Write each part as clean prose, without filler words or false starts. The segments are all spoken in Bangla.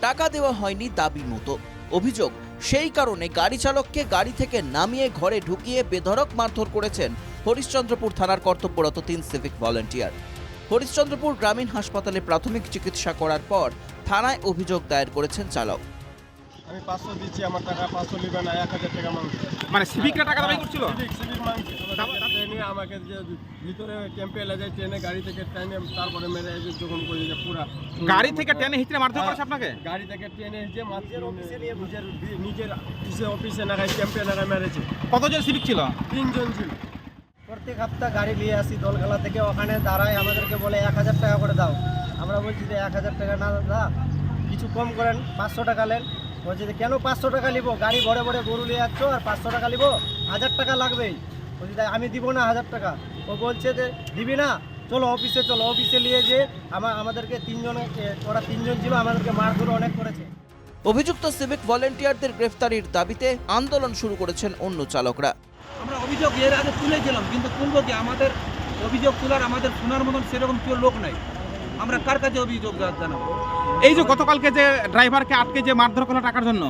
টাকা দেওয়া হয়নি দাবি মতো। অভিযোগ, সেই কারণে গাড়ি চালককে গাড়ি থেকে নামিয়ে ঘরে ঢুকিয়ে বেধড়ক মারধর করেছেন হরিশ্চন্দ্রপুর থানার কর্তব্যরত 3 সিভিক ভলান্টিয়ার। হরিশ্চন্দ্রপুর গ্রামীণ হাসপাতালে প্রাথমিক চিকিৎসা করার পর থানায় অভিযোগ দায়ের করেছেন চালক। আমি 500 দিচ্ছি, আমার টাকা 500 নেবে না, 1000 টাকা মাংস। মানে সিভিকরা টাকা দাবি করছিল? সিভিক মাংস। ট্রেনে আমাকে যে ভিতরে ক্যাম্পে এলে যায়, ট্রেনে গাড়ি থেকে ট্রেনে তারপরে মেরে যখন করে যে পুরা গাড়ি থেকে ট্রেনে হিচড়ে মারধর করেছে আপনাকে? গাড়ি থেকে ট্রেনে যে নিজের অফিসে নাগায় ক্যাম্পে নাগায় মেরেছে। কতজন সিভিক ছিল? 3 জন ছিল। প্রত্যেক সপ্তাহ গাড়ি নিয়ে আসি দোলখালা থেকে, ওখানে দাঁড়ায় আমাদেরকে বলে 1000 টাকা করে দাও। আমরা বলছি যে 1000 টাকা না দাদা, কিছু কম করেন, 500 টাকা নেন। বলছি যে কেন 500 টাকা নিব, গাড়ি ভরে ভরে গরু নিয়ে যাচ্ছ আর 500 টাকা নিব, 1000 টাকা লাগবেই। বলছি তাই আমি দিব না 1000 টাকা। ও বলছে যে দিবি না, চলো অফিসে চলো। অফিসে নিয়ে যে আমাদেরকে ওরা 3 জন ছিল, আমাদেরকে মারধর অনেক করেছে। অভিযুক্ত সিভিক ভলান্টিয়ারদের গ্রেফতারির দাবিতে আন্দোলন শুরু করেছেন অন্য চালকরা। আমরা অভিযোগ এর আগে তুলেছিলাম, কিন্তু তুলব কি, আমাদের অভিযোগ তোলার আমাদের শোনার মতন সেরকম কেউ লোক নাই। আমরা কার কাছে অভিযোগ জানাবো? এই যে গতকালকে যে ড্রাইভারকে আটকে যে মারধর করলো টাকার জন্য,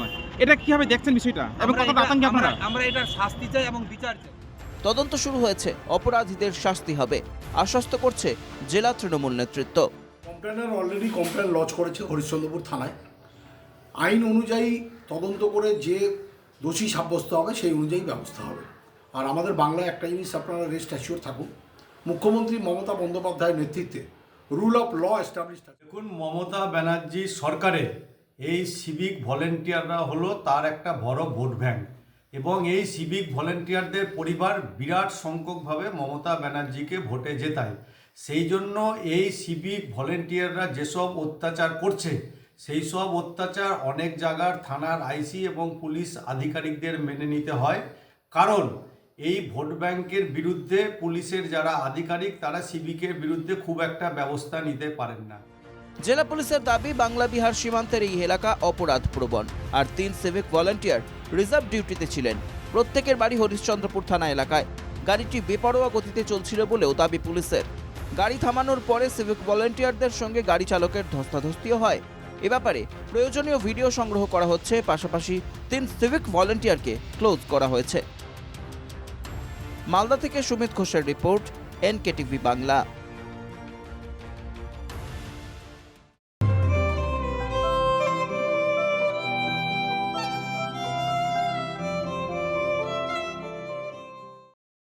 এটা কিভাবে দেখছেন বিষয়টা এবং কতটা আতঙ্কে আপনারা? আমরা এটার শাস্তি চাই এবং বিচার চাই। তদন্ত শুরু হয়েছে, অপরাধীদের শাস্তি হবে আশ্বস্ত করছে জেলা তৃণমূল নেতৃত্ব। কমপ্লেনার অলরেডি কমপ্লেন লজ করেছে হরিশ্চন্দ্রপুর থানায়। আইন অনুযায়ী তদন্ত করে যে দোষী সাব্যস্ত হবে সেই অনুযায়ী ব্যবস্থা হবে। আর আমাদের বাংলায় একটা জিনিস আপনারা রেস্ট অ্যাসিওর থাকুন, মুখ্যমন্ত্রী মমতা বন্দ্যোপাধ্যায়ের নেতৃত্বে রুল অফ ল এস্টাবলিশ থাকে। দেখুন, মমতা ব্যানার্জি সরকারের এই সিভিক ভলেন্টিয়াররা হলো তার একটা বড় ভোট ব্যাংক, এবং এই সিভিক ভলেন্টিয়ারদের পরিবার বিরাট সংখ্যকভাবে মমতা ব্যানার্জিকে ভোটে জেতায়। সেই জন্য এই সিভিক ভলেন্টিয়াররা যেসব অত্যাচার করছে, সেই সব অত্যাচার অনেক জায়গার থানার আইসি এবং পুলিশ আধিকারিকদের মেনে নিতে হয়, কারণ এই ভোট ব্যাংকের বিরুদ্ধে পুলিশের যারা আধিকারিক তারা সিভিকের বিরুদ্ধে খুব একটা ব্যবস্থা নিতে পারেন না। জেলা পুলিশের দাবি, বাংলা বিহার সীমান্তের এই এলাকা অপরাধ প্রবণ, আর 3 সিভিক ভলান্টিয়ার রিজার্ভ ডিউটিতে ছিলেন। প্রত্যেকের বাড়ি হরিশ্চন্দ্রপুর থানা এলাকায়। গাড়িটি বেপরোয়া গতিতে চলছিল বলেও দাবি পুলিশের। গাড়ি থামানোর পরে সিভিক ভলান্টিয়ারদের সঙ্গে গাড়ি চালকের ধস্তাধস্তিও হয়। এ ব্যাপারে প্রয়োজনীয় ভিডিও সংগ্রহ করা হচ্ছে, পাশাপাশি 3 সিভিক ভলান্টিয়ারকে ক্লোজ করা হয়েছে। মালদা থেকে সুমিত ঘোষের রিপোর্ট, NKTV বাংলা।